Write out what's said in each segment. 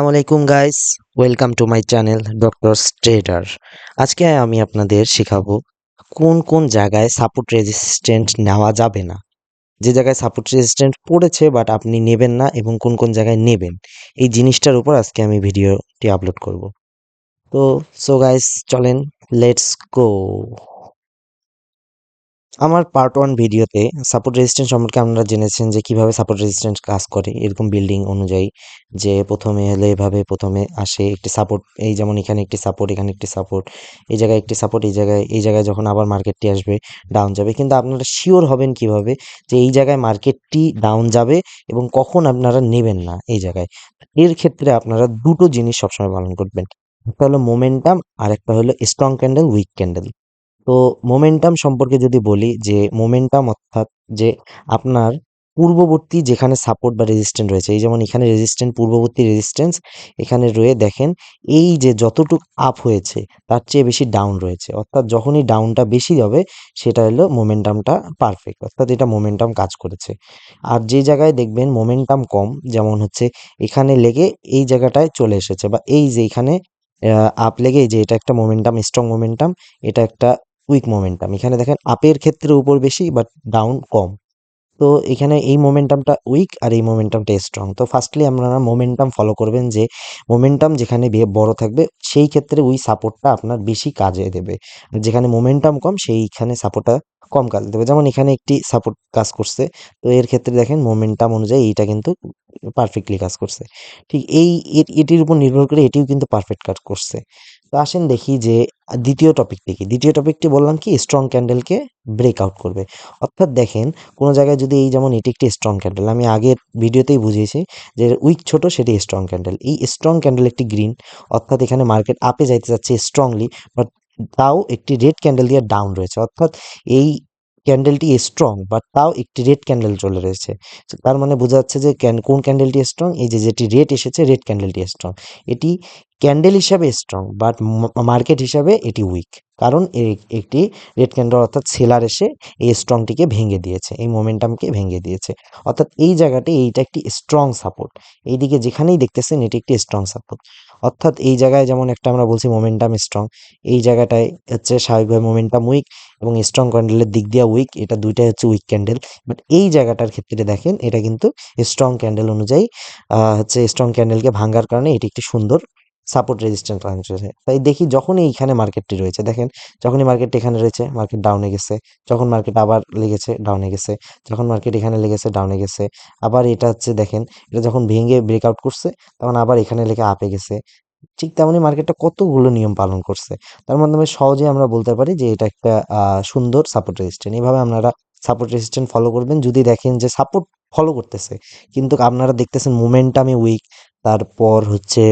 আসসালামু আলাইকুম guys, welcome to my channel doctors trader. আজকে আমি আপনাদের শেখাবো কোন কোন জায়গায় সাপোর্ট রেজিস্ট্যান্ট নেওয়া যাবে না, যে জায়গায় সাপোর্ট রেজিস্ট্যান্ট পড়েছে বাট আপনি নেবেন না এবং কোন কোন জায়গায় নেবেন, এই জিনিসটার উপর আজকে আমি ভিডিওটি আপলোড করব। তো গাইস, চলেন, লেটস গো। আমার পার্ট 1 ভিডিওতে সাপোর্ট রেজিস্ট্যান্স সম্পর্কে আপনারা জেনেছেন যে কিভাবে সাপোর্ট রেজিস্ট্যান্স কাজ করে, এরকম বিল্ডিং অনুযায়ী। যে প্রথমে হলে এভাবে প্রথমে আসে একটি সাপোর্ট, এই যেমন এখানে একটি সাপোর্ট, এখানে একটি সাপোর্ট, এই জায়গায় একটি সাপোর্ট, এই জায়গায় যখন আবার মার্কেটটি আসবে ডাউন যাবে। কিন্তু আপনারা শিওর হবেন কিভাবে যে এই জায়গায় মার্কেটটি ডাউন যাবে এবং কখন আপনারা নেবেন না এই জায়গায়? এর ক্ষেত্রে আপনারা দুটো জিনিস সবসময় পালন করবেন। একটা হলো মোমেন্টাম, আর একটা হলো স্ট্রং ক্যান্ডেল, উইক ক্যান্ডেল। তো মোমেন্টাম সম্পর্কে যদি বলি, যে মোমেন্টাম অর্থাৎ যে আপনার পূর্ববর্তী যেখানে সাপোর্ট বা রেজিস্ট্যান্ট রয়েছে, এই যেমন এখানে রেজিস্ট্যান্ট, পূর্ববর্তী রেজিস্ট্যান্স এখানে রয়ে দেখেন এই যে যতটুক আপ হয়েছে তার চেয়ে বেশি ডাউন রয়েছে, অর্থাৎ যখনই ডাউনটা বেশি হবে সেটা হলো মোমেন্টামটা পারফেক্ট, অর্থাৎ এটা মোমেন্টাম কাজ করেছে। আর যে জায়গায় দেখবেন মোমেন্টাম কম, যেমন হচ্ছে এখানে লেগে এই জায়গাটায় চলে এসেছে, বা এই যে এখানে আপ লেগে, এই যে এটা একটা মোমেন্টাম, স্ট্রং মোমেন্টাম, এটা একটা উইক মোমেন্টাম। এখানে দেখেন আপের ক্ষেত্রে উপর বেশি বাট ডাউন কম। তো এখানে এই মোমেন্টামটা উইক আর এই মোমেন্টামটা স্ট্রং। তো ফার্স্টলি আপনারা মোমেন্টাম ফলো করবেন, যে মোমেন্টাম যেখানে বড় থাকবে সেই ক্ষেত্রে ওই সাপোর্টটা আপনার বেশি কাজে দেবে। আর যেখানে মোমেন্টাম কম সেইখানে সাপোর্টটা কম কাজে দেবে। যেমন এখানে একটি সাপোর্ট কাজ করছে, তো এর ক্ষেত্রে দেখেন মোমেন্টাম অনুযায়ী এইটা কিন্তু পারফেক্টলি কাজ করছে। ঠিক এটির উপর নির্ভর করে এটিও কিন্তু পারফেক্ট কাজ করছে। তো আসেন দেখি যে দ্বিতীয় টপিকটি কি। দ্বিতীয় টপিকটি বললাম কি, স্ট্রং ক্যান্ডেলকে ব্রেকআউট করবে। অর্থাৎ দেখেন কোনো জায়গায় যদি এই যেমন এটি একটি স্ট্রং ক্যান্ডেল, আমি আগের ভিডিওতেই বুঝিয়েছি যে উইক ছোট সেটি স্ট্রং ক্যান্ডেল। এই স্ট্রং ক্যান্ডেল একটি গ্রিন, অর্থাৎ এখানে মার্কেট আপে যাইতে যাচ্ছে স্ট্রংলি, বাট তাও একটি রেড ক্যান্ডেল দিয়ে ডাউন রয়েছে, অর্থাৎ এই ক্যান্ডেলটি স্ট্রং বাট তাও একটি রেড ক্যান্ডেল চলে রয়েছে। তো তার মানে বোঝা যাচ্ছে যে কোন ক্যান্ডেলটি স্ট্রং, এই যে যেটি রেড এসেছে রেড ক্যান্ডেলটি স্ট্রং। এটি ক্যান্ডেল হিসাবে স্ট্রং বাট মার্কেট হিসাবে এটি উইক, কারণ একটি রেড ক্যান্ডেল অর্থাৎ সেলার এসে এই স্ট্রংটিকে ভেঙে দিয়েছে, এই মোমেন্টামকে ভেঙে দিয়েছে। অর্থাৎ এই জায়গাটি এইটা একটি স্ট্রং সাপোর্ট, এইদিকে যেখানেই দেখতেছেন এটি একটি স্ট্রং সাপোর্ট। অর্থাৎ এই জায়গায় যেমন একটা আমরা বলছি মোমেন্টাম স্ট্রং, এই জায়গাটায় হচ্ছে স্বাভাবিকভাবে মোমেন্টাম উইক এবং স্ট্রং ক্যান্ডেলের দিক দিয়ে উইক, এটা দুইটাই হচ্ছে উইক ক্যান্ডেল। বাট এই জায়গাটার ক্ষেত্রে দেখেন এটা কিন্তু স্ট্রং ক্যান্ডেল অনুযায়ী হচ্ছে স্ট্রং ক্যান্ডেলকে ভাঙার কারণে এটি একটি সুন্দর সাপোর্ট রেজিস্ট্যান্স লাইন রয়েছে। তাই দেখি যখনই এইখানে মার্কেটটি রয়েছে, দেখেন যখনই মার্কেট এখানে রয়েছে মার্কেট ডাউনে গেছে, যখন মার্কেট আবার লেগেছে ডাউনে গেছে, যখন মার্কেট এখানে লেগেছে ডাউনে গেছে, আবার এটা হচ্ছে দেখেন এটা যখন ভেঙে ব্রেকআউট করছে তখন আবার এখানে লেগে আপে গেছে। ঠিক তেমনি মার্কেটটা কতগুলো নিয়ম পালন করছে, তার মাধ্যমে সহজে আমরা বলতে পারি যে এটা একটা সুন্দর সাপোর্ট রেজিস্ট্যান্স। এইভাবে আপনারা সাপোর্ট রেজিস্ট্যান্স ফলো করবেন। যদি দেখেন যে সাপোর্ট ফলো করতেছে কিন্তু আপনারা দেখতেছেন মোমেন্টামে উইক, তারপর হচ্ছে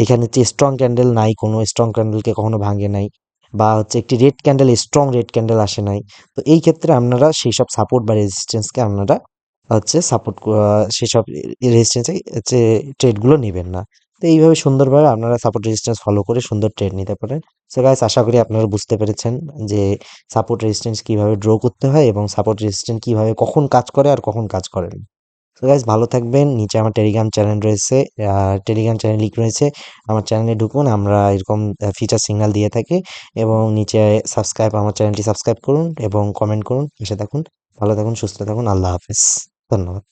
এখানে হচ্ছে স্ট্রং ক্যান্ডেল নাই, কোনো স্ট্রং ক্যান্ডেলকে কখনো ভাঙে নাই, বা হচ্ছে একটি red candle, strong red candle আসে নাই, তো এই ক্ষেত্রে আপনারা সেই সব সাপোর্ট বা রেজিস্ট্যান্সকে আপনারা হচ্ছে সাপোর্ট, সেসব রেজিস্ট্যান্সে হচ্ছে ট্রেডগুলো নেবেন না। তো এইভাবে সুন্দরভাবে আপনারা সাপোর্ট রেজিস্ট্যান্স ফলো করে সুন্দর ট্রেড নিতে পারেন। সো গাইস, আশা করি আপনারা বুঝতে পেরেছেন যে সাপোর্ট রেজিস্ট্যান্স কিভাবে ড্র করতে হয় এবং সাপোর্ট রেজিস্ট্যান্স কিভাবে কখন কাজ করে আর কখন কাজ করে না। সো গাইস, ভালো থাকবেন। নিচে আমার টেলিগ্রাম চ্যানেল রয়েছে, টেলিগ্রাম চ্যানেল লিংক রয়েছে, আমার চ্যানেলে ঢুকুন। আমরা এরকম ফিচার সিগন্যাল দিয়ে থাকি। এবং নিচে সাবস্ক্রাইব, আমার চ্যানেলটি সাবস্ক্রাইব করুন এবং কমেন্ট করুন, এসে থাকুন। ভালো থাকুন, সুস্থ থাকুন, আল্লাহ হাফেজ, ধন্যবাদ।